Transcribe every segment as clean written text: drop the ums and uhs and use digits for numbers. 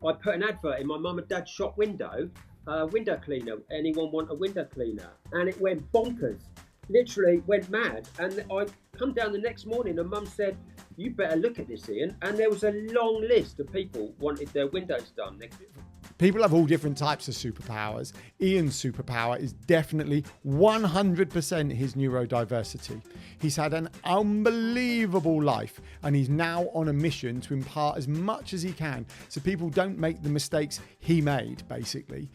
I put an advert in my mum and dad's shop window, window cleaner. Anyone want a window cleaner? And it went bonkers. Literally went mad. And I come down the next morning and mum said, you better look at this, Ian. And there was a long list of people wanted their windows done. People have all different types of superpowers. Ian's superpower is definitely 100% his neurodiversity. He's had an unbelievable life and he's now on a mission to impart as much as he can so people don't make the mistakes he made, basically.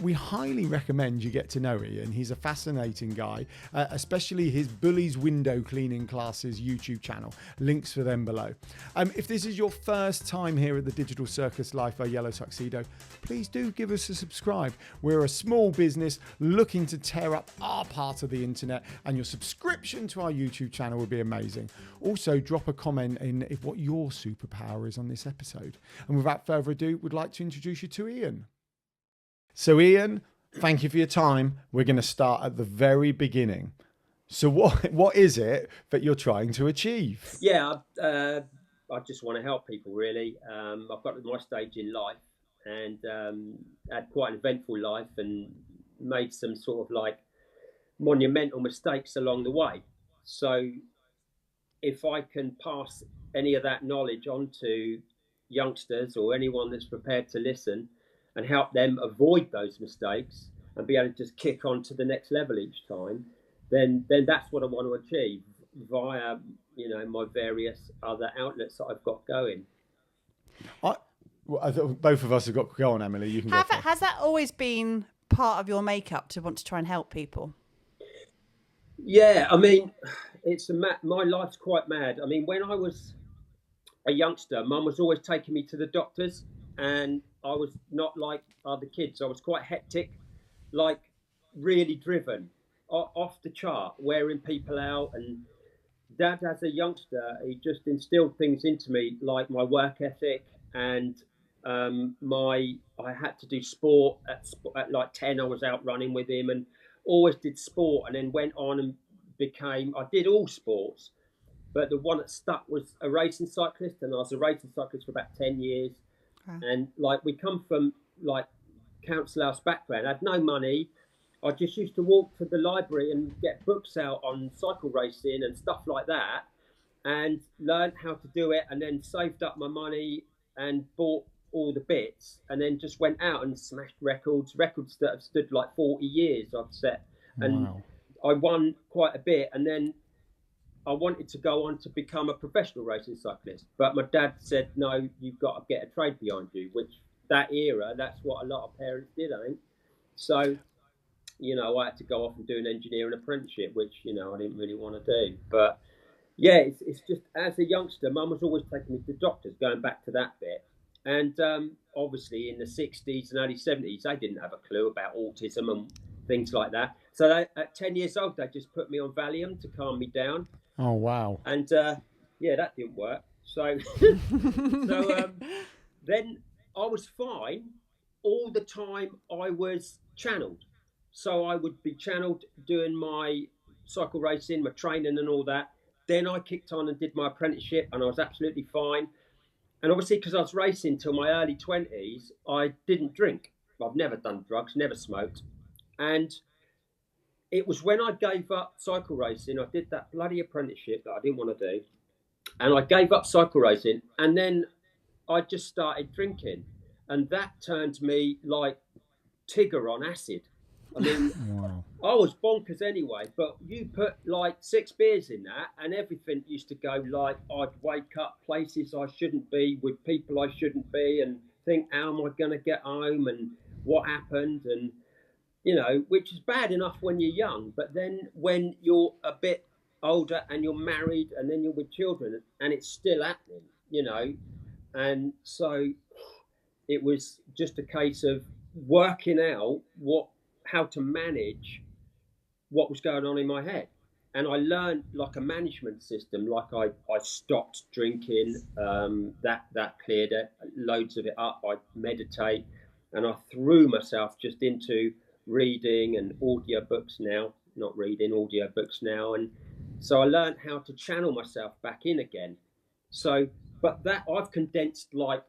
We highly recommend you get to know Ian. He's a fascinating guy, especially his Bullies Window Cleaning Classes YouTube channel. Links for them below. If this is your first time here at the Digital Circus Life by Yellow Tuxedo, please do give us a subscribe. We're a small business looking to tear up our part of the internet, and your subscription to our YouTube channel would be amazing. Also, drop a comment in if what your superpower is on this episode. And without further ado, we'd like to introduce you to Ian. So Ian, thank you for your time. We're going to start at the very beginning. So what is it that you're trying to achieve? Yeah, I just want to help people, really. I've got to my stage in life and had quite an eventful life and made some sort of like monumental mistakes along the way. So if I can pass any of that knowledge on to youngsters or anyone that's prepared to listen and help them avoid those mistakes and be able to just kick on to the next level each time, then that's what I want to achieve via, my various other outlets that I've got going. I thought both of us have got to go on, Emily. You can go. Has that always been part of your makeup to want to try and help people? Yeah, I mean, my life's quite mad. I mean, when I was a youngster, Mum was always taking me to the doctors, and I was not like other kids. I was quite hectic, like really driven, off the chart, wearing people out. And Dad, as a youngster, he just instilled things into me, like my work ethic and I had to do sport at like 10. I was out running with him and always did sport, and then went on and I did all sports, but the one that stuck was a racing cyclist, and I was a racing cyclist for about 10 years. Okay. And like, we come from like council house background. I had no money. I just used to walk to the library and get books out on cycle racing and stuff like that, and learned how to do it, and then saved up my money and bought all the bits, and then just went out and smashed records that have stood like 40 years I've set. And wow. I won quite a bit, and then I wanted to go on to become a professional racing cyclist, but my dad said, no, you've got to get a trade behind you, which that era, that's what a lot of parents did, I think. So, I had to go off and do an engineering apprenticeship, which, I didn't really want to do. But yeah, it's just, as a youngster, Mum was always taking me to doctors, going back to that bit. And obviously in the 60s and early 70s, they didn't have a clue about autism and things like that. So at 10 years old, they just put me on Valium to calm me down. Oh, wow. And yeah, that didn't work. So, then I was fine. All the time I was channeled. So I would be channeled doing my cycle racing, my training and all that. Then I kicked on and did my apprenticeship, and I was absolutely fine. And obviously, because I was racing till my early 20s, I didn't drink. I've never done drugs, never smoked. And it was when I gave up cycle racing, I did that bloody apprenticeship that I didn't want to do. And I gave up cycle racing, and then I just started drinking. And that turned me like Tigger on acid. I mean, wow. I was bonkers anyway, but you put like 6 beers in that and everything used to go like, I'd wake up places I shouldn't be with people I shouldn't be and think, how am I going to get home and what happened? And, which is bad enough when you're young, but then when you're a bit older and you're married and then you're with children and it's still happening, and so it was just a case of working out how to manage what was going on in my head. And I learned like a management system, like I stopped drinking, that cleared it, loads of it up. I meditate, and I threw myself just into reading and audiobooks now, not reading, audiobooks now. And so I learned how to channel myself back in again. So, but that I've condensed like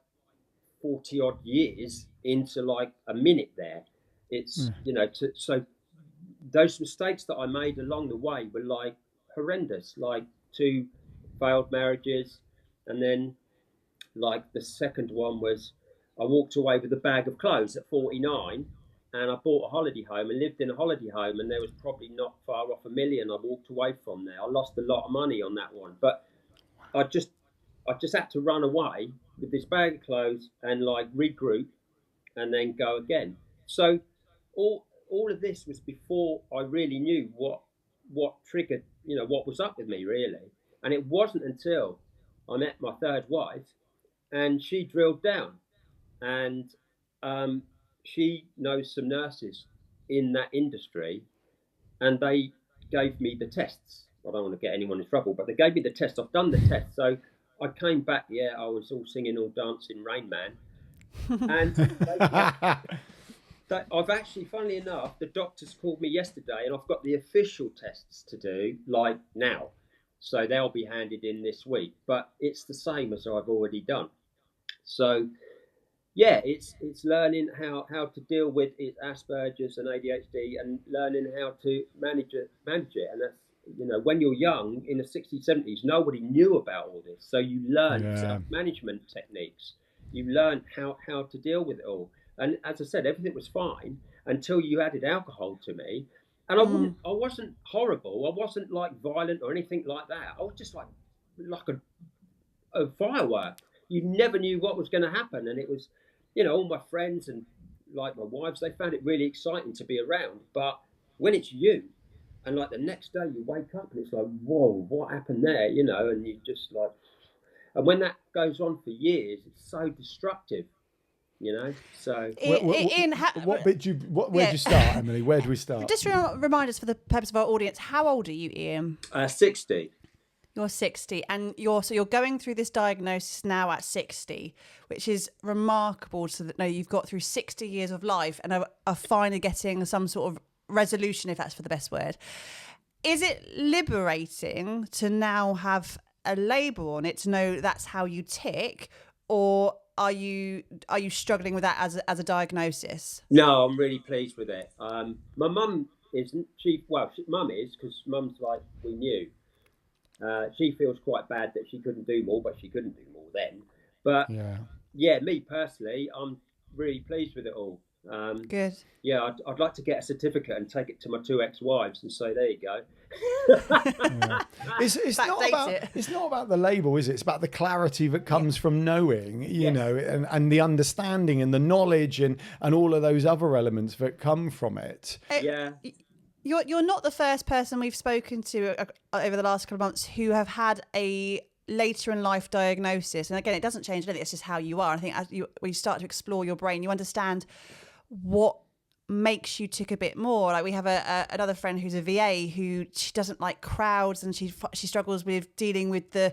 40 odd years into like a minute there. It's, so those mistakes that I made along the way were like horrendous, like 2 failed marriages. And then like the second one was I walked away with a bag of clothes at 49, and I bought a holiday home and lived in a holiday home, and there was probably not far off $1 million I walked away from there. I lost a lot of money on that one, but I just had to run away with this bag of clothes and like regroup and then go again. So all of this was before I really knew what triggered, what was up with me really. And it wasn't until I met my third wife and she drilled down, and she knows some nurses in that industry, and they gave me the tests. I don't want to get anyone in trouble, but they gave me the test. I've done the test. So I came back, I was all singing, all dancing, Rain Man. And I've actually, funnily enough, the doctors called me yesterday and I've got the official tests to do, like now. So they'll be handed in this week, but it's the same as I've already done. So yeah, it's learning how to deal with Asperger's and ADHD, and learning how to manage it. And that's, when you're young in the 60s, 70s, nobody knew about all this. So you learn self-management techniques. You learn how to deal with it all. And as I said, everything was fine until you added alcohol to me. And I wasn't horrible. I wasn't like violent or anything like that. I was just like a firework. You never knew what was going to happen. And it was, all my friends and like my wives, they found it really exciting to be around. But when it's you, and like the next day you wake up and it's like, whoa, what happened there? And you just like, and when that goes on for years, it's so destructive. So what bit where'd you start, Emily? Where do we start? Just remind us, for the purpose of our audience, how old are you, Ian? 60. You're 60, and you're going through this diagnosis now at 60, which is remarkable to know you've got through 60 years of life and are finally getting some sort of resolution, if that's for the best word. Is it liberating to now have a label on it, to know that's how you tick, or are you struggling with that as a diagnosis? No, I'm really pleased with it. My mum isn't. Mum is, because mum's like, we knew. She feels quite bad that she couldn't do more, but she couldn't do more then. But yeah, me personally, I'm really pleased with it all. Good. Yeah, I'd like to get a certificate and take it to my 2 ex-wives and say, there you go. It's not about the label, is it? It's about the clarity that comes from knowing, and the understanding and the knowledge and all of those other elements that come from it. You're not the first person we've spoken to over the last couple of months who have had a later in life diagnosis. And again, it doesn't change anything. It's just how you are. I think when you start to explore your brain, you understand what makes you tick a bit more. Like we have another friend who's a VA who she doesn't like crowds, and she struggles with dealing with the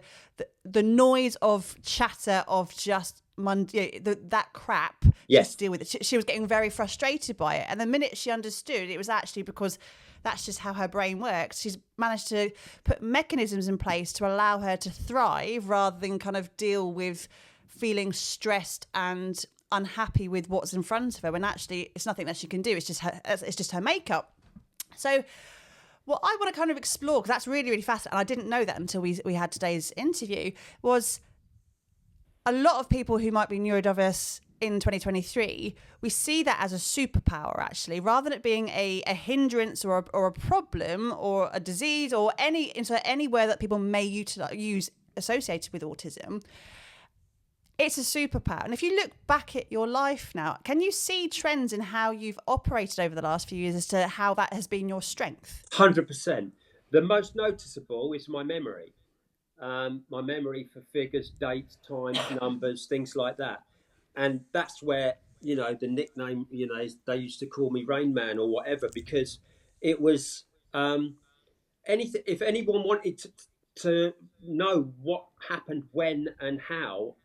noise of chatter of just that crap. Yes. Just deal with it. She was getting very frustrated by it, and the minute she understood, it was actually because that's just how her brain works. She's managed to put mechanisms in place to allow her to thrive rather than kind of deal with feeling stressed and unhappy with what's in front of her, when actually it's nothing that she can do. It's just her makeup. So what I want to kind of explore, because that's really, really fascinating, and I didn't know that until we had today's interview, was a lot of people who might be neurodiverse in 2023, we see that as a superpower, actually, rather than it being a hindrance or a problem or a disease or anywhere that people may use associated with autism. It's a superpower. And if you look back at your life now, can you see trends in how you've operated over the last few years as to how that has been your strength? 100%. The most noticeable is my memory. My memory for figures, dates, times, numbers, things like that. And that's where, the nickname, they used to call me Rain Man or whatever, because it was anything. If anyone wanted to know what happened when and how,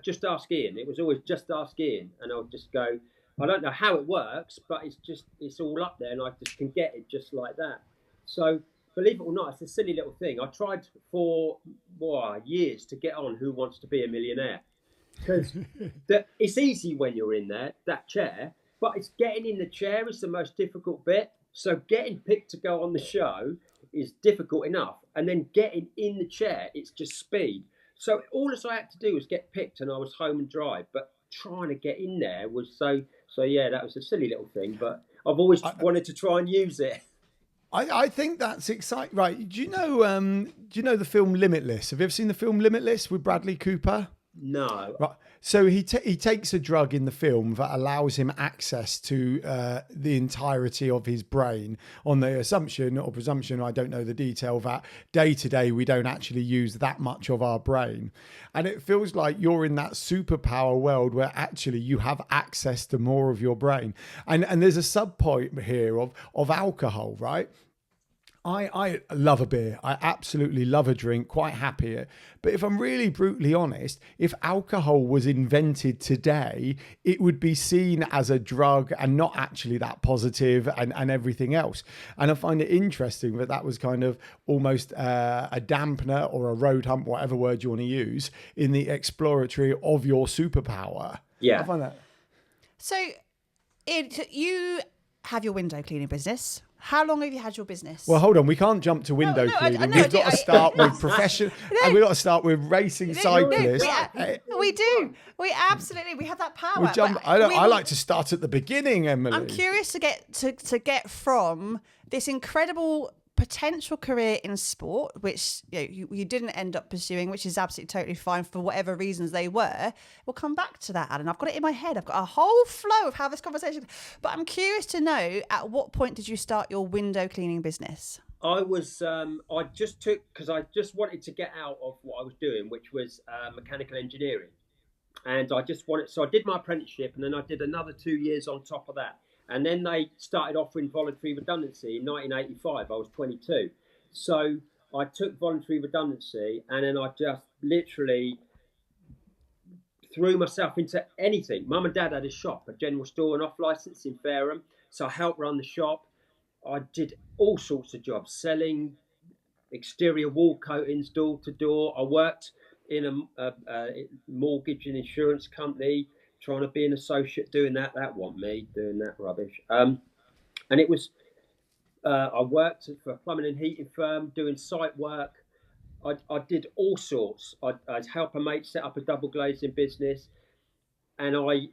just ask Ian. It was always just ask Ian, and I'll just go, I don't know how it works, but it's all up there, and I just can get it just like that. So believe it or not, it's a silly little thing. I tried for years to get on Who Wants to Be a Millionaire, because it's easy when you're in that chair, but it's getting in the chair is the most difficult bit. So getting picked to go on the show is difficult enough, and then getting in the chair, it's just speed. So all I had to do was get picked, and I was home and dry. But trying to get in there was so. Yeah, that was a silly little thing, but I've always wanted to try and use it. I think that's exciting. Right? Do you know the film Limitless? Have you ever seen the film Limitless with Bradley Cooper? No. Right. So he takes a drug in the film that allows him access to the entirety of his brain on the assumption or presumption, I don't know the detail, that day to day we don't actually use that much of our brain. And it feels like you're in that superpower world where actually you have access to more of your brain. And there's a sub point here of alcohol, right? I love a beer. I absolutely love a drink, quite happy. But if I'm really brutally honest, if alcohol was invented today, it would be seen as a drug and not actually that positive and everything else. And I find it interesting that was kind of almost a dampener or a road hump, whatever word you want to use, in the exploratory of your superpower. Yeah. I find that. So you have your window cleaning business. How long have you had your business? Well, hold on. We can't jump to window cleaning. We've got to start with professional, and we've got to start with racing cyclists. We do. We absolutely. We have that power. I like to start at the beginning, Emily. I'm curious to get from this incredible potential career in sport, which you didn't end up pursuing, which is absolutely totally fine for whatever reasons they were. We'll come back to that, Alan. I've got it in my head. I've got a whole flow of how this conversation. But I'm curious to know, at what point did you start your window cleaning business? I because I just wanted to get out of what I was doing, which was mechanical engineering. And I did my apprenticeship, and then I did another 2 years on top of that. And then they started offering voluntary redundancy in 1985. I was 22. So I took voluntary redundancy, and then I just literally threw myself into anything. Mum and Dad had a shop, a general store and off license in Fareham. So I helped run the shop. I did all sorts of jobs, selling exterior wall coatings door to door. I worked in a mortgage and insurance company, trying to be an associate doing that. That wasn't me doing that rubbish. And it was, I worked for a plumbing and heating firm doing site work. I did all sorts. I'd help a mate set up a double glazing business. And I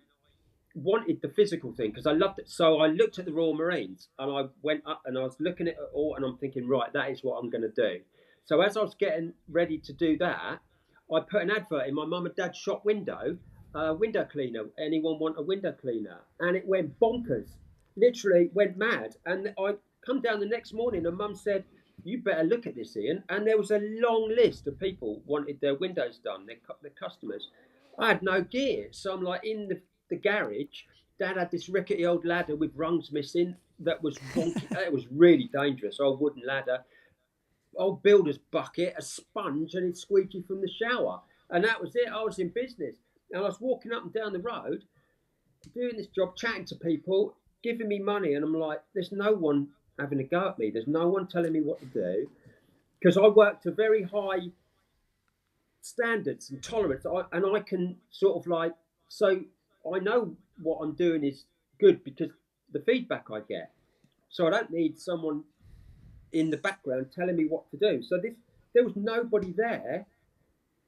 wanted the physical thing because I loved it. So I looked at the Royal Marines and I went up and I was looking at it all and I'm thinking, right, that is what I'm going to do. So as I was getting ready to do that, I put an advert in my mum and dad's shop window. Window cleaner, anyone want a window cleaner? And it went bonkers, literally went mad. And I come down the next morning and mum said, you better look at this, Ian. And there was a long list of people wanted their windows done, their customers. I had no gear. So I'm like in the garage. Dad had this rickety old ladder with rungs missing that was wonky. It was really dangerous, old wooden ladder. Old builder's bucket, a sponge, and it's squeegee from the shower. And that was it. I was in business. And I was walking up and down the road, doing this job, chatting to people, giving me money. And I'm like, there's no one having a go at me. There's no one telling me what to do. Because I work to very high standards and tolerance. And I can sort of like, so I know what I'm doing is good because the feedback I get. So I don't need someone in the background telling me what to do. So there was nobody there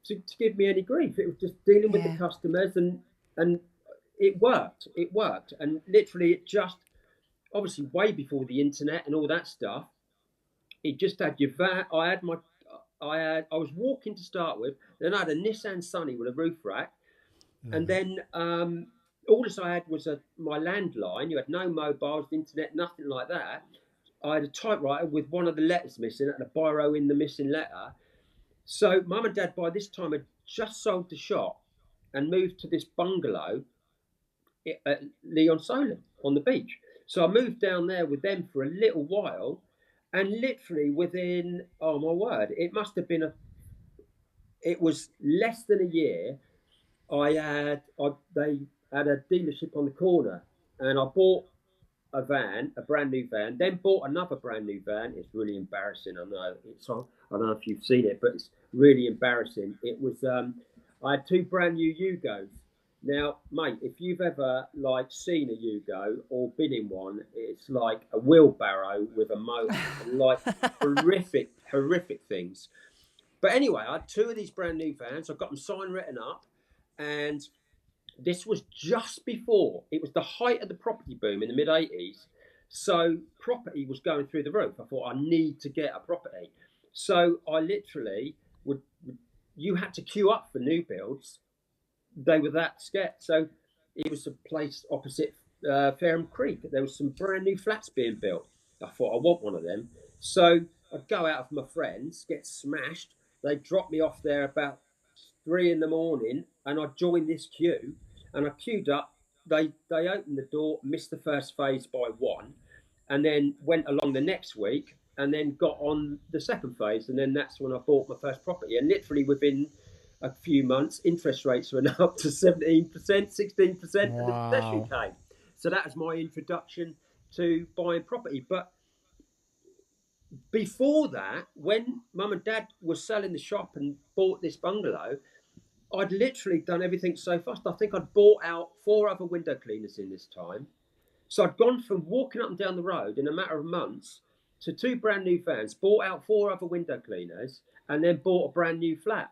to give me any grief. It was just dealing with the customers and it worked. And literally it just, obviously way before the internet and all that stuff, it just had your van. I was walking to start with, then I had a Nissan Sunny with a roof rack. And then all I had was my landline. You had no mobiles, internet, nothing like that. I had a typewriter with one of the letters missing, and a biro in the missing letter. So mum and dad by this time had just sold the shop and moved to this bungalow at Leon Solent on the beach. So I moved down there with them for a little while, and literally within, oh my word, it must have been it was less than a year. They had a dealership on the corner, and I bought a van, a brand new van, then bought another brand new van. It's really embarrassing. I know I don't know if you've seen it, but it's really embarrassing. It was I had two brand new Yugos. Now, mate, if you've ever like seen a Yugo or been in one, it's like a wheelbarrow with a motor, like horrific things. But anyway, I had two of these brand new vans. I got them signed, written up, and this was just before it was the height of the property boom in the mid 80s. So property was going through the roof. I thought I need to get a property. So I literally you had to queue up for new builds. They were that scared. So it was a place opposite Fareham Creek. There was some brand new flats being built. I thought I want one of them. So I'd go out with my friends, get smashed. They dropped me off there about 3 in the morning, and I joined this queue, and I queued up. They opened the door, missed the first phase by 1, and then went along the next week, and then got on the second phase, and then that's when I bought my first property. And literally within a few months, interest rates went up to 17%, 16%, and the recession came. So that was my introduction to buying property. But before that, when Mum and Dad were selling the shop and bought this bungalow, I'd literally done everything so fast. I think I'd bought out 4 other window cleaners in this time. So I'd gone from walking up and down the road in a matter of months to 2 brand new vans, bought out 4 other window cleaners, and then bought a brand new flat.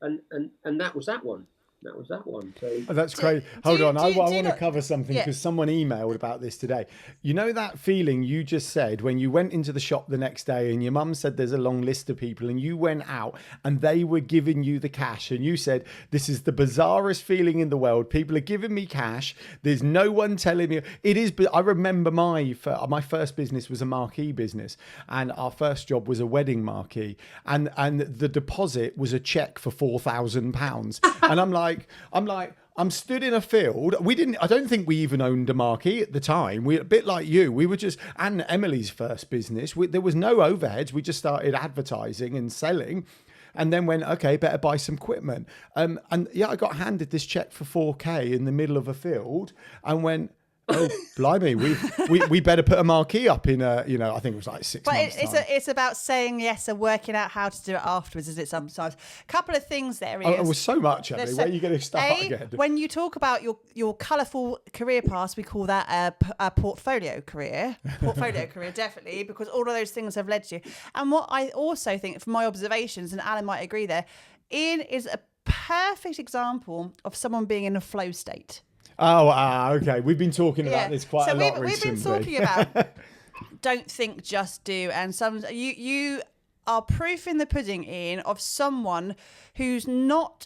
And that was that one. That was that one. So that's great. Hold on. I want to cover something because someone emailed about this today. You know that feeling you just said when you went into the shop the next day and your mum said there's a long list of people and you went out and they were giving you the cash and you said, this is the bizarrest feeling in the world. People are giving me cash. There's no one telling me. It is. But I remember my first business was a marquee business and our first job was a wedding marquee and the deposit was a cheque for £4,000. And I'm stood in a field. I don't think we even owned a marquee at the time. A bit like you, we were just, and Emily's first business, there was no overheads. We just started advertising and selling and then went, okay, better buy some equipment. And yeah, I got handed this check for 4K in the middle of a field and went, oh, blimey, we better put a marquee up in I think it was like 6 months. But it's about saying yes and working out how to do it afterwards, is it sometimes? A couple of things there. It was so much, Emily. Where are you going to start again? When you talk about your colourful career path, we call that a portfolio career. Portfolio career, definitely, because all of those things have led to you. And what I also think, from my observations, and Alan might agree there, Ian is a perfect example of someone being in a flow state. Oh, okay. We've been talking about this quite a lot recently. We've been talking about don't think, just do. And you are proof in the pudding, Ian, of someone who's not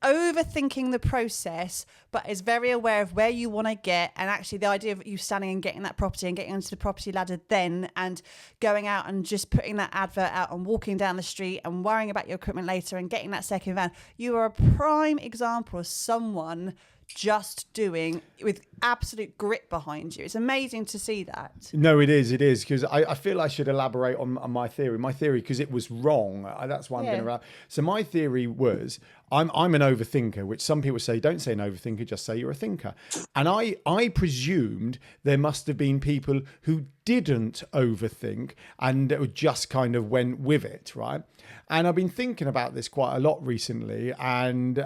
overthinking the process, but is very aware of where you want to get. And actually the idea of you standing and getting that property and getting onto the property ladder then and going out and just putting that advert out and walking down the street and worrying about your equipment later and getting that second van. You are a prime example of someone just doing with absolute grit behind you. It's amazing to see that. No, it is because I feel I should elaborate on my theory because it was wrong. That's why I'm going to. So my theory was I'm an overthinker, which some people say don't say an overthinker, just say you're a thinker. And I presumed there must have been people who didn't overthink and just kind of went with it, right? And I've been thinking about this quite a lot recently. And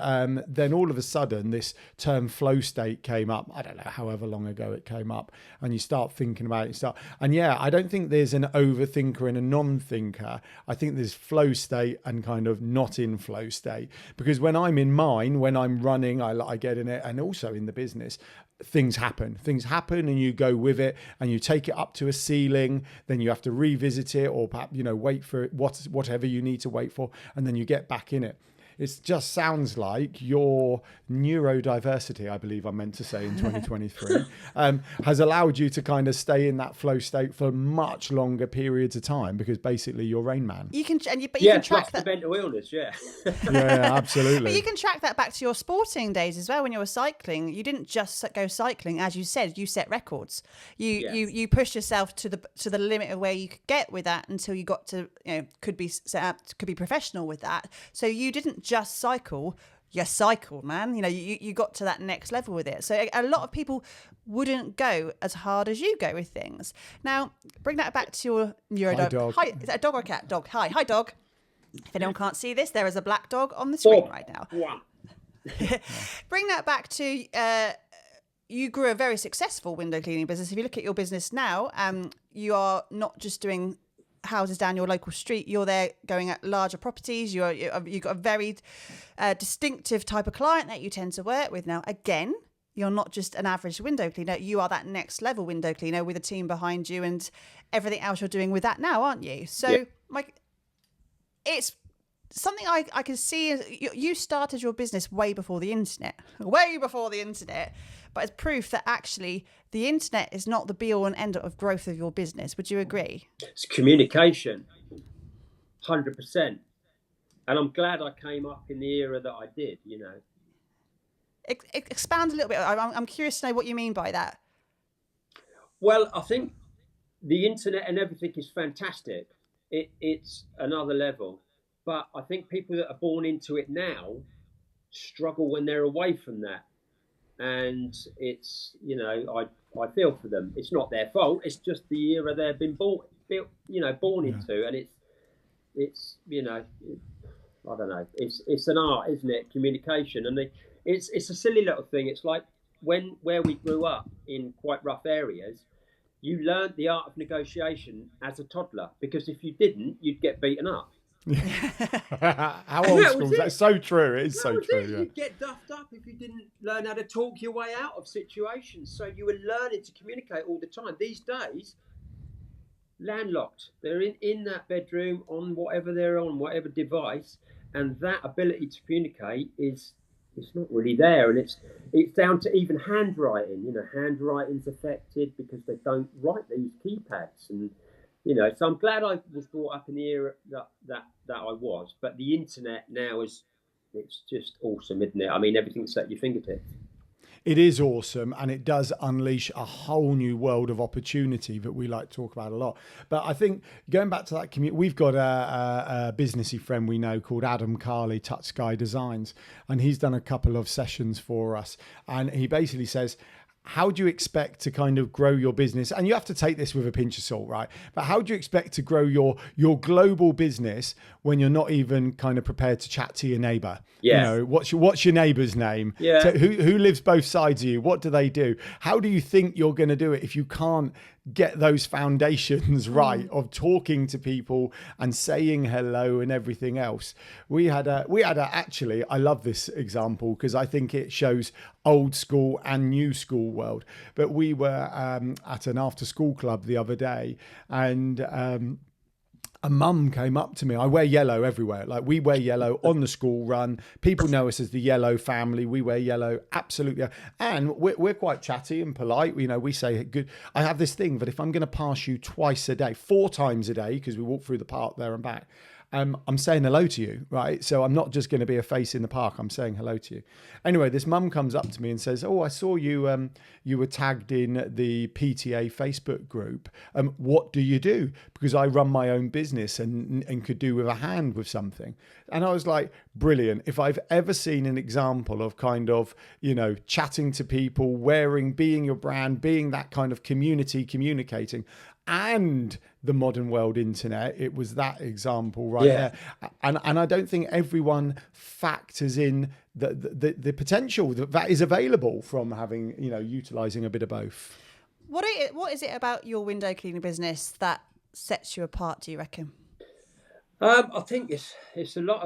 then all of a sudden, this term flow state came up. I don't know, however long ago it came up. And you start thinking about it. And yeah, I don't think there's an overthinker and a non-thinker. I think there's flow state and kind of not in flow state. Because when I'm in mine, when I'm running, I get in it. And also in the business, things happen and you go with it and you take it up to a ceiling, then you have to revisit it or perhaps, wait for it, whatever you need to wait for, and then you get back in it. It just sounds like your neurodiversity, I believe I meant to say in 2023, has allowed you to kind of stay in that flow state for much longer periods of time because basically you're Rain Man. You can track that. The mental illness, yeah, absolutely. But you can track that back to your sporting days as well. When you were cycling, you didn't just go cycling, as you said. You set records. You pushed yourself to the limit of where you could get with that until you got to could be set up, could be professional with that. So you didn't just cycle. You cycled, man. You got to that next level with it. So a lot of people wouldn't go as hard as you go with things. Now, bring that back to your neurodivergent. Hi, dog. Hi, is that a dog or a cat? Dog. Hi, dog. If anyone can't see this, there is a black dog on the screen Four, right now. one. Bring that back to you grew a very successful window cleaning business. If you look at your business now, you are not just doing houses down your local street. You're there going at larger properties. You've got a very distinctive type of client that you tend to work with now. Again, you're not just an average window cleaner. You are that next level window cleaner with a team behind you and everything else you're doing with that now, aren't you? So, Mike, it's something I can see. You started your business way before the internet, but it's proof that actually the internet is not the be all and end all of growth of your business. Would you agree? It's communication, 100%. And I'm glad I came up in the era that I did, you know. Expand a little bit. I'm curious to know what you mean by that. Well, I think the internet and everything is fantastic. It's another level. But I think people that are born into it now struggle when they're away from that. And it's, you know, I feel for them. It's not their fault. It's just the era they've been born into. And it's you know, I don't know. It's an art, isn't it? Communication. And it's a silly little thing. It's like where we grew up in quite rough areas, you learned the art of negotiation as a toddler, because if you didn't, you'd get beaten up. How old school is that? So true. It is so true. Yeah. You'd get duffed up if you didn't learn how to talk your way out of situations. So you were learning to communicate all the time. These days, landlocked. They're in that bedroom on whatever they're on, whatever device, and that ability to communicate it's not really there. And it's down to even handwriting. You know, handwriting's affected because they don't write these keypads. And you know, so I'm glad I was brought up in the era that I was. But the internet now it's just awesome, isn't it? I mean, everything's at your fingertips. It is awesome, and it does unleash a whole new world of opportunity that we like to talk about a lot. But I think going back to that community, we've got a businessy friend we know called Adam Carley, Touch Sky Designs, and he's done a couple of sessions for us. And he basically says, how do you expect to kind of grow your business? And you have to take this with a pinch of salt, right? But how do you expect to grow your global business when you're not even kind of prepared to chat to your neighbor? Yeah. You know, what's your neighbor's name? Yeah. So who lives both sides of you? What do they do? How do you think you're going to do it if you can't get those foundations right of talking to people and saying hello and everything else? We had actually, I love this example because I think it shows old school and new school world. But we were at an after school club the other day, and a mum came up to me. I wear yellow everywhere. Like, we wear yellow on the school run. People know us as the yellow family. We wear yellow, absolutely. And we're quite chatty and polite. You know, we say good. I have this thing that if I'm going to pass you twice a day, 4 times a day, because we walk through the park there and back, I'm saying hello to you, right? So I'm not just going to be a face in the park. I'm saying hello to you. Anyway, this mum comes up to me and says, "Oh, I saw you. You were tagged in the PTA Facebook group. What do you do? Because I run my own business and could do with a hand with something." And I was like, brilliant. If I've ever seen an example of kind of, you know, chatting to people, being your brand, being that kind of community, communicating, and the modern world internet, it was that example right there. And I don't think everyone factors in the potential that is available from having, you know, utilizing a bit of both. What is it about your window cleaning business that sets you apart, do you reckon? I think it's a lot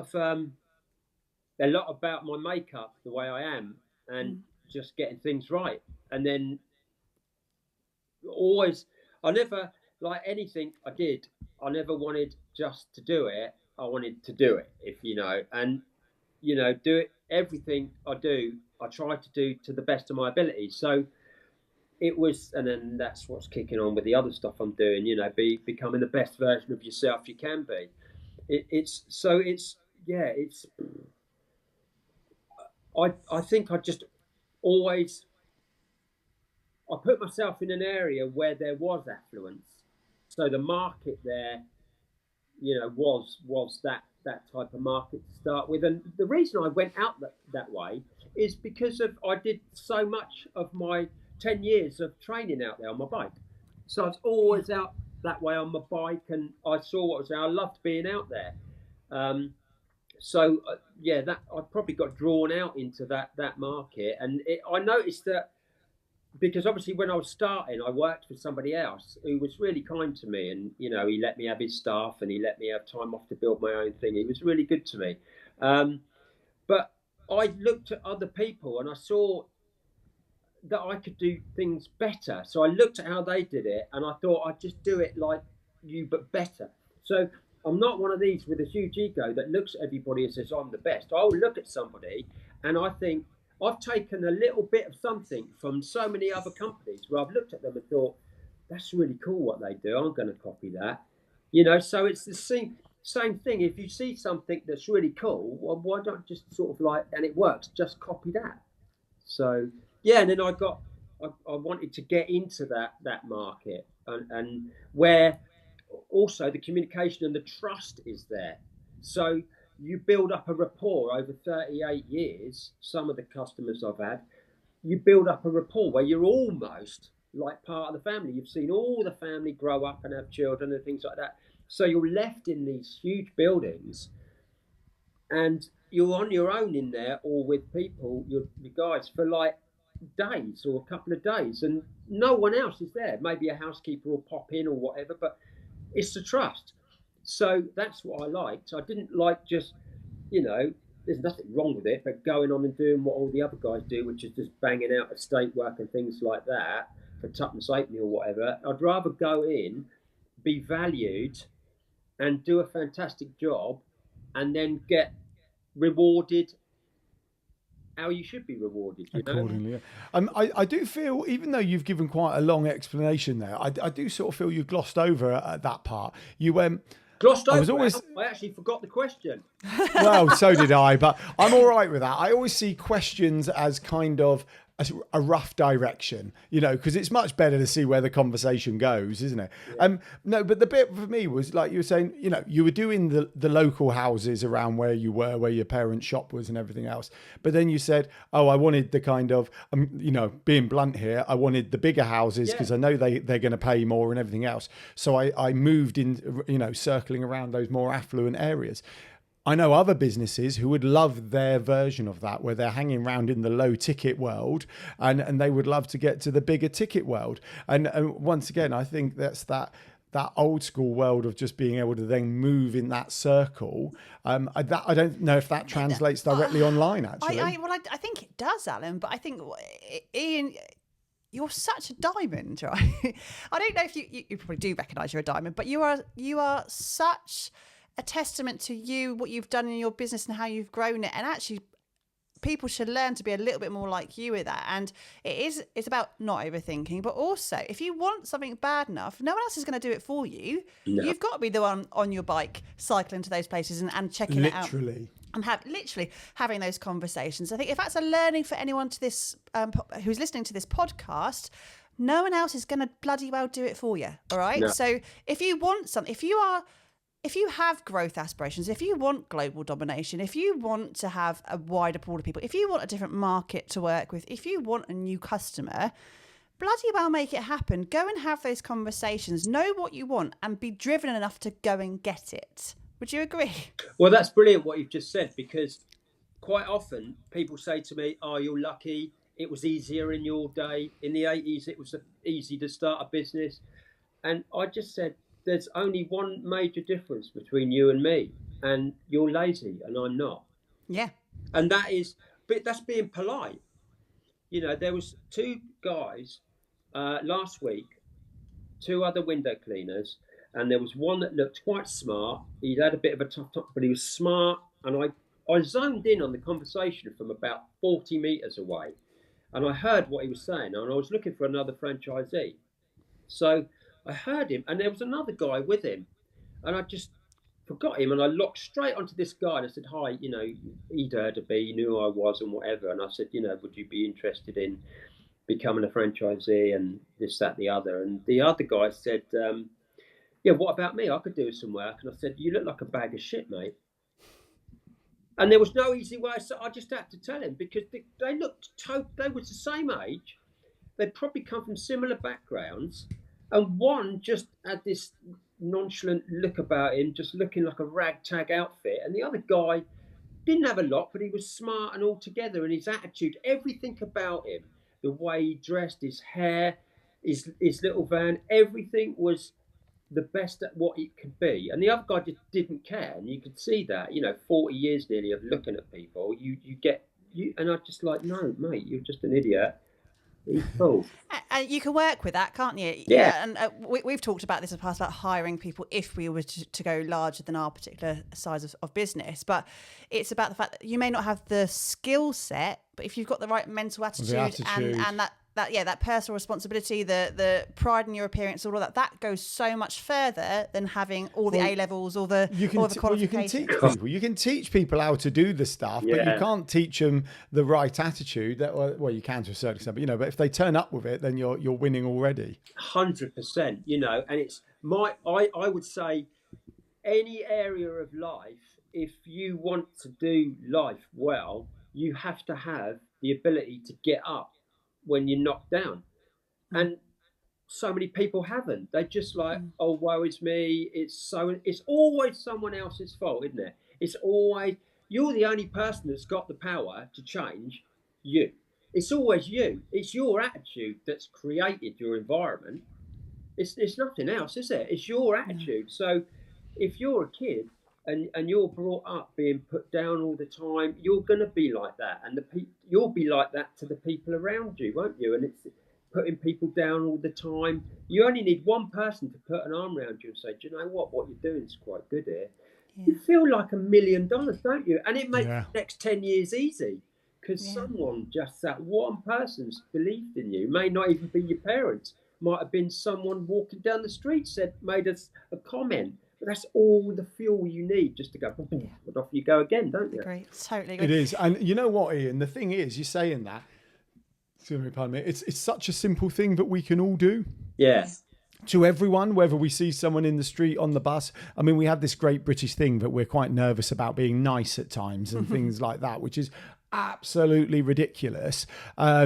about my makeup, the way I am, and just getting things right. And then always, I never, like anything I did, I never wanted just to do it. I wanted to do it, if you know, and, you know, do it. Everything I do, I try to do to the best of my ability. So it was, and then that's what's kicking on with the other stuff I'm doing, you know, becoming the best version of yourself you can be. I think I just always, I put myself in an area where there was affluence. So the market there, you know, was that type of market to start with. And the reason I went out that way is because I did so much of my 10 years of training out there on my bike. So I was always out that way on my bike, and I saw what was there. I loved being out there. Yeah, that I probably got drawn out into that market, and I noticed that because obviously when I was starting, I worked for somebody else who was really kind to me, and he let me have his staff, and he let me have time off to build my own thing. He was really good to me, but I looked at other people and I saw that I could do things better. So I looked at how they did it, and I thought I'd just do it like you, but better. So I'm not one of these with a huge ego that looks at everybody and says I'm the best. I'll look at somebody and I think I've taken a little bit of something from so many other companies where I've looked at them and thought that's really cool what they do. I'm going to copy that. So it's the same thing. If you see something that's really cool, well, why don't just sort of like, and it works, just copy that. So yeah, and then I wanted to get into that market, and where also the communication and the trust is there. So you build up a rapport over 38 years. Some of the customers I've had, you build up a rapport where you're almost like part of the family. You've seen all the family grow up and have children and things like that. So you're left in these huge buildings, and you're on your own in there, or with people, your guys, for like days or a couple of days, and no one else is there. Maybe a housekeeper will pop in or whatever, but it's the trust. So that's what I liked. I didn't like just, there's nothing wrong with it, but going on and doing what all the other guys do, which is just banging out estate work and things like that for tuppence halfpenny or whatever. I'd rather go in, be valued, and do a fantastic job, and then get rewarded how you should be rewarded, accordingly. Yeah. I do feel, even though you've given quite a long explanation there, I do sort of feel you glossed over at that part. You went. Glossed over. I actually forgot the question. Well, so did I, but I'm all right with that. I always see questions as kind of a rough direction, because it's much better to see where the conversation goes, isn't it? Yeah. No, but the bit for me was like you were saying, you were doing the local houses around where you were, where your parents' shop was and everything else. But then you said, oh, I wanted the kind of, being blunt here, I wanted the bigger houses because I know they're going to pay more and everything else. So I moved in, circling around those more affluent areas. I know other businesses who would love their version of that, where they're hanging around in the low ticket world and they would love to get to the bigger ticket world. And once again, I think that's that old school world of just being able to then move in that circle. I don't know if that translates directly online, actually. I think it does, Alan, but I think, Ian, you're such a diamond, right? I don't know if you probably do recognise you're a diamond, but you are such a testament to you, what you've done in your business and how you've grown it. And actually, people should learn to be a little bit more like you with that. And it's about not overthinking, but also if you want something bad enough, no one else is going to do it for you. No. You've got to be the one on your bike cycling to those places and checking it out. And having those conversations. I think if that's a learning for anyone to this who's listening to this podcast, no one else is going to bloody well do it for you. All right. No. So if you want something, if you have growth aspirations, if you want global domination, if you want to have a wider pool of people, if you want a different market to work with, if you want a new customer, bloody well make it happen. Go and have those conversations, know what you want, and be driven enough to go and get it. Would you agree? Well, that's brilliant what you've just said, because quite often people say to me, oh, you're lucky. It was easier in your day. In the 80s, it was easy to start a business. And I just said, there's only one major difference between you and me, and you're lazy and I'm not. Yeah. And that's being polite. There was two guys last week, two other window cleaners, and there was one that looked quite smart. He'd had a bit of a tough time, but he was smart. And I zoned in on the conversation from about 40 meters away, and I heard what he was saying, and I was looking for another franchisee. So I heard him, and there was another guy with him, and I just forgot him, and I locked straight onto this guy, and I said, hi, he'd heard of me, he knew who I was and whatever, and I said, would you be interested in becoming a franchisee and this, that, the other? And the other guy said, yeah, what about me? I could do some work. And I said, you look like a bag of shit, mate. And there was no easy way, so I just had to tell him, because they looked, they were the same age, they'd probably come from similar backgrounds, and one just had this nonchalant look about him, just looking like a ragtag outfit. And the other guy didn't have a lot, but he was smart and altogether, and his attitude, everything about him, the way he dressed, his hair, his little van, everything was the best at what it could be. And the other guy just didn't care, and you could see that. 40 years nearly of looking at people, you get you, and I'm just like, no, mate, you're just an idiot. He's cool. And you can work with that, can't you? Yeah. And we've talked about this in the past about hiring people if we were to go larger than our particular size of business. But it's about the fact that you may not have the skill set, but if you've got the right mental attitude. And that personal responsibility, the pride in your appearance, all of that goes so much further than having all the A levels or the qualifications. You can teach people how to do the stuff, but you can't teach them the right attitude. Well, you can to a certain extent, but but if they turn up with it, then you're winning already. 100%. And it's I would say any area of life, if you want to do life well, you have to have the ability to get up when you're knocked down. And so many people haven't. They're just like, oh, woe is me. It's always someone else's fault, isn't it? It's always, you're the only person that's got the power to change you. It's always you. It's your attitude that's created your environment. It's nothing else, is it? It's your attitude. So if you're a kid and you're brought up being put down all the time, you're going to be like that. And you'll be like that to the people around you, won't you? And it's putting people down all the time. You only need one person to put an arm around you and say, do you know what you're doing is quite good here. Yeah. You feel like $1 million, don't you? And it makes the next 10 years easy because someone just that one person's believed in you. May not even be your parents. Might have been someone walking down the street made us a comment. But that's all the fuel you need just to go, and off you go again, don't you? Great, totally agree. It is. And you know what, Ian? The thing is, you're saying that, pardon me, it's such a simple thing that we can all do. Yeah. To everyone, whether we see someone in the street, on the bus. I mean, we have this great British thing that we're quite nervous about being nice at times and things like that, which is absolutely ridiculous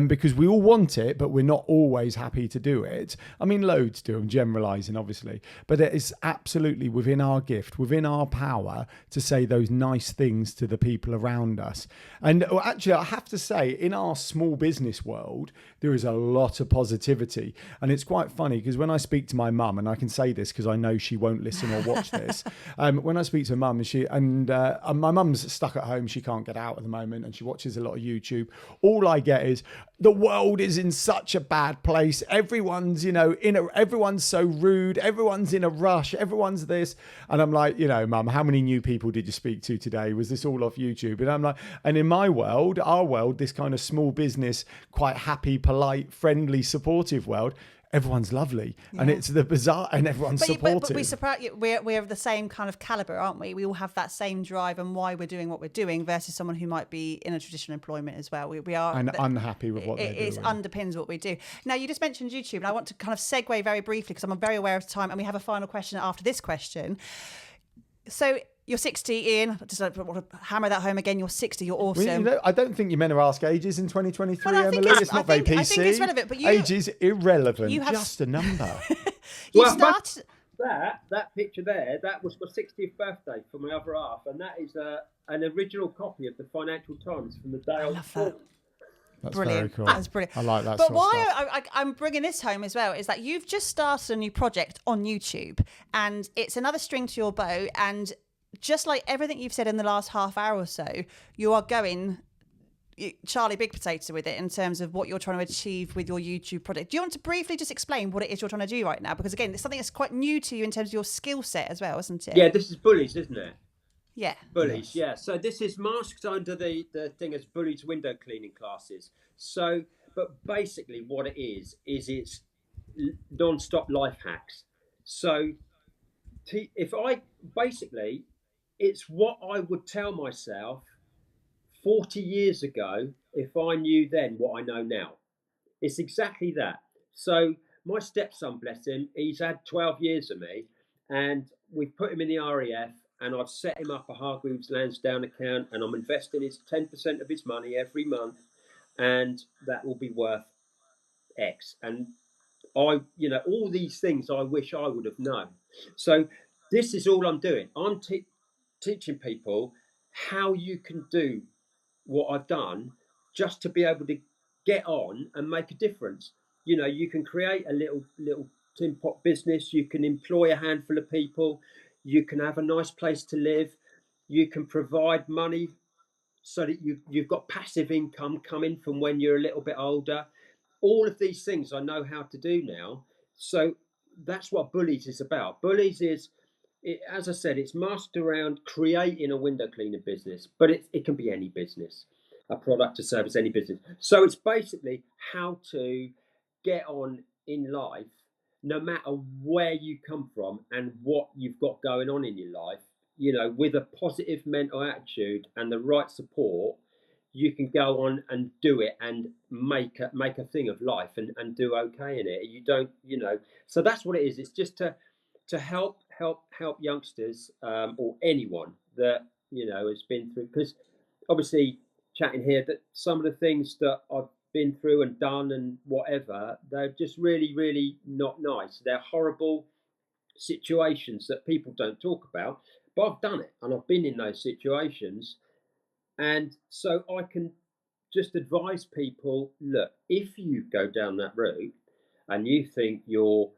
because we all want it, but we're not always happy to do it. I mean, loads do. I'm generalizing, obviously, but it is absolutely within our gift, within our power to say those nice things to the people around us. And actually, I have to say, in our small business world, there is a lot of positivity. And it's quite funny because when I speak to my mum, and I can say this because I know she won't listen or watch this, when I speak to mum, my mum's stuck at home, she can't get out at the moment, and she watches a lot of YouTube. All I get is the world is in such a bad place. Everyone's, everyone's so rude. Everyone's in a rush. Everyone's this. And I'm like, mum, how many new people did you speak to today? Was this all off YouTube? And I'm like, and in my world, our world, this kind of small business, quite happy, polite, friendly, supportive world, everyone's lovely and it's the bizarre and everyone's supportive. But we're of the same kind of caliber, aren't we? We all have that same drive and why we're doing what we're doing versus someone who might be in a traditional employment as well. We are and unhappy with what they're doing. It underpins what we do. Now, you just mentioned YouTube, and I want to kind of segue very briefly because I'm very aware of time, and we have a final question after this question. So you're 60, Ian. I just want to hammer that home again. You're 60. You're awesome. Well, I don't think you're meant to ask ages in 2023, Emily. It's not very PC. I think it's relevant, but age is irrelevant. Just a number. That picture there, that was my 60th birthday for my other half, and that is an original copy of the Financial Times from the day I was born. That's brilliant. Very cool. That's brilliant. I like that. But why I'm bringing this home as well is that you've just started a new project on YouTube, and it's another string to your bow. And just like everything you've said in the last half hour or so, you are going Charlie Big Potato with it in terms of what you're trying to achieve with your YouTube project. Do you want to briefly just explain what it is you're trying to do right now? Because again, it's something that's quite new to you in terms of your skill set as well, isn't it? Yeah, this is Bullies, isn't it? Yeah. Bullies, yeah. So this is masked under the thing as Bullies window cleaning classes. So, but basically what it is it's non-stop life hacks. So it's what I would tell myself 40 years ago if I knew then what I know now. It's exactly that. So my stepson, bless him, he's had 12 years of me, and we've put him in the RAF, and I've set him up a Hargreaves Lansdown account, and I'm investing his 10% of his money every month, and that will be worth X. And all these things I wish I would have known. So this is all I'm doing. I'm teaching people how you can do what I've done, just to be able to get on and make a difference. You can create a little tin pot business. You can employ a handful of people. You can have a nice place to live. You can provide money so that you've got passive income coming from when you're a little bit older. All of these things I know how to do now. So that's what Bullies is about. Bullies is, as I said, it's mastered around creating a window cleaner business, but it can be any business, a product, a service, any business. So it's basically how to get on in life, no matter where you come from and what you've got going on in your life. With a positive mental attitude and the right support, you can go on and do it and make a thing of life and do okay in it. You don't, So that's what it is. It's just to help youngsters, or anyone that has been through. Because obviously, chatting here, that some of the things that I've been through and done and whatever, they're just really, really not nice. They're horrible situations that people don't talk about, but I've done it and I've been in those situations. And so I can just advise people, look, if you go down that route and you think you're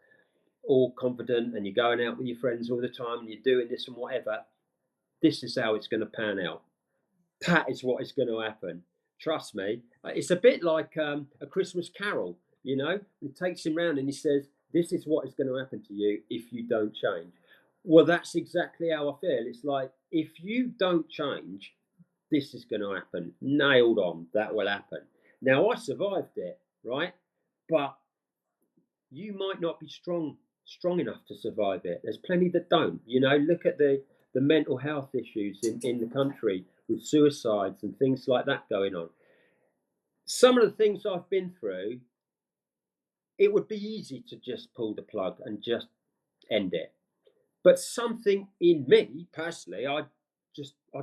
all confident and you're going out with your friends all the time and you're doing this and whatever, this is how it's going to pan out. That is what is going to happen. Trust me. It's a bit like a Christmas Carol, He takes him round and he says, this is what is going to happen to you if you don't change. Well, that's exactly how I feel. It's like, if you don't change, this is going to happen. Nailed on. That will happen. Now, I survived it, right? But you might not be strong enough to survive it. There's plenty that don't. Look at the mental health issues in the country with suicides and things like that going on. Some of the things I've been through, it would be easy to just pull the plug and just end it. But something in me, personally, I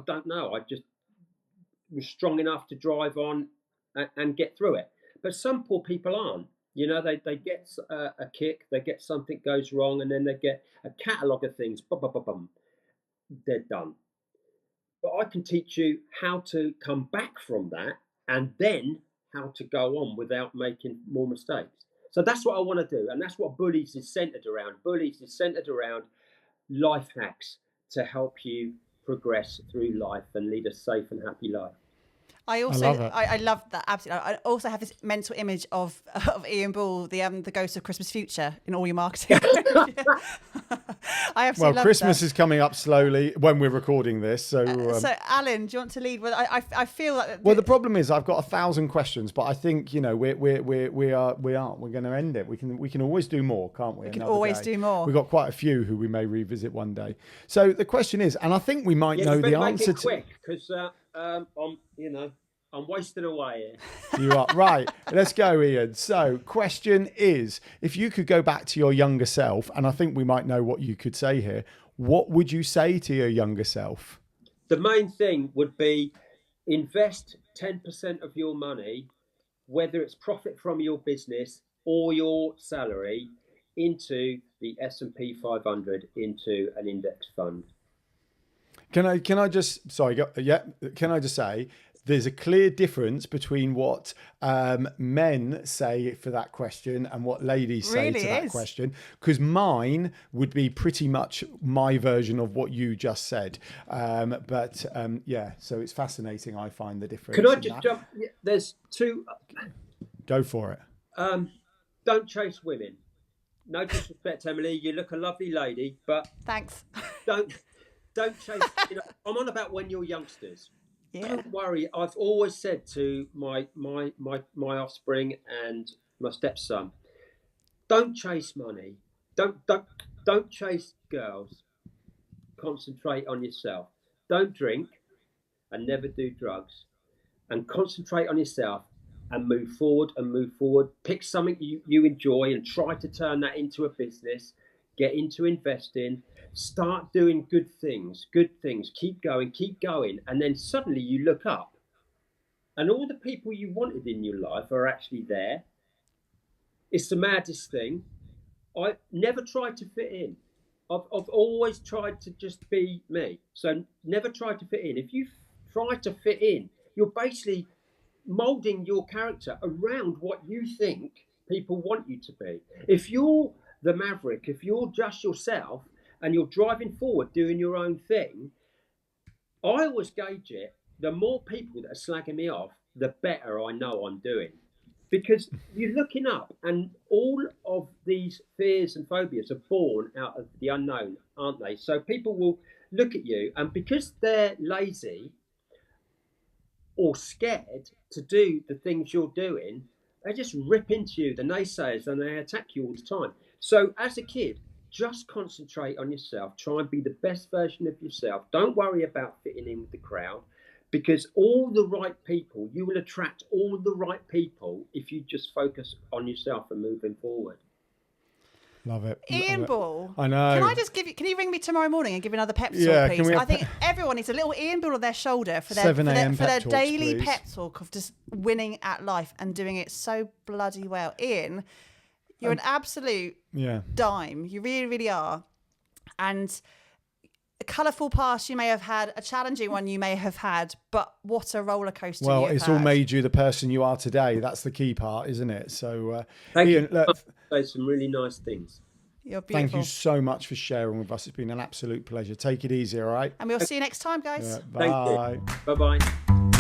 don't know. I just was strong enough to drive on and get through it. But some poor people aren't. They get a kick, they get something goes wrong, and then they get a catalogue of things. They're done. But I can teach you how to come back from that and then how to go on without making more mistakes. So that's what I want to do. And that's what Bullies is centered around. Bullies is centered around life hacks to help you progress through life and lead a safe and happy life. I love it. I love that, absolutely. I also have this mental image of Ian Ball, the ghost of Christmas future, in all your marketing. I absolutely love Christmas that. is coming up slowly when we're recording this. So, Alan, do you want to lead? Well, I feel like. Well, the problem is I've got 1,000 questions, but I think we're going to end it. We can always do more, can't we? We can always do more. We've got quite a few who we may revisit one day. So the question is, and I think we might know the answer to. Quick, because I'm wasting away here. You are right. Let's go, Ian. So, question is, if you could go back to your younger self, and I think we might know what you could say here, what would you say to your younger self? The main thing would be invest 10% of your money, whether it's profit from your business or your salary, into the S&P 500, into an index fund. Can I just say there's a clear difference between what men say for that question and what ladies say to that question, because mine would be pretty much my version of what you just said. So it's fascinating. I find the difference. Can I just jump? There's two. Go for it. Don't chase women. No disrespect, Emily. You look a lovely lady, but thanks. Don't chase. I'm on about when you're youngsters. Yeah. Don't worry. I've always said to my offspring and my stepson, don't chase money. Don't chase girls. Concentrate on yourself. Don't drink and never do drugs. And concentrate on yourself and move forward and move forward. Pick something you enjoy and try to turn that into a business. Get into investing. Start doing good things. Keep going. And then suddenly you look up and all the people you wanted in your life are actually there. It's the maddest thing. I never tried to fit in. I've always tried to just be me. So never try to fit in. If you try to fit in, you're basically molding your character around what you think people want you to be. If you're the maverick, if you're just yourself and you're driving forward doing your own thing, I always gauge it. The more people that are slagging me off, the better I know I'm doing. Because you're looking up, and all of these fears and phobias are born out of the unknown, aren't they? So people will look at you, and because they're lazy or scared to do the things you're doing, they just rip into you, the naysayers, and they attack you all the time. So as a kid, just concentrate on yourself. Try and be the best version of yourself. Don't worry about fitting in with the crowd, because all the right people, you will attract all the right people if you just focus on yourself and moving forward. Love it. Ian Ball. I know. Can I just give you? Can you ring me tomorrow morning and give another pep talk, Yeah, please? can we have I think everyone needs a little Ian Ball on their shoulder for their 7 a.m. for their pep talks, daily please. pep talk of just winning at life and doing it so bloody well. Ian, you're an absolute dime. You really, really are. And a colourful past you may have had, a challenging one you may have had, but what a roller coaster! Well, you've it's had. all made you the person you are today. That's the key part, isn't it? So, Thank Ian, you. look, Say some really nice things. You're beautiful. thank you so much for sharing with us. It's been an absolute pleasure. Take it easy, all right? And we'll see you next time, guys. Yeah, Thank bye. you. Bye-bye.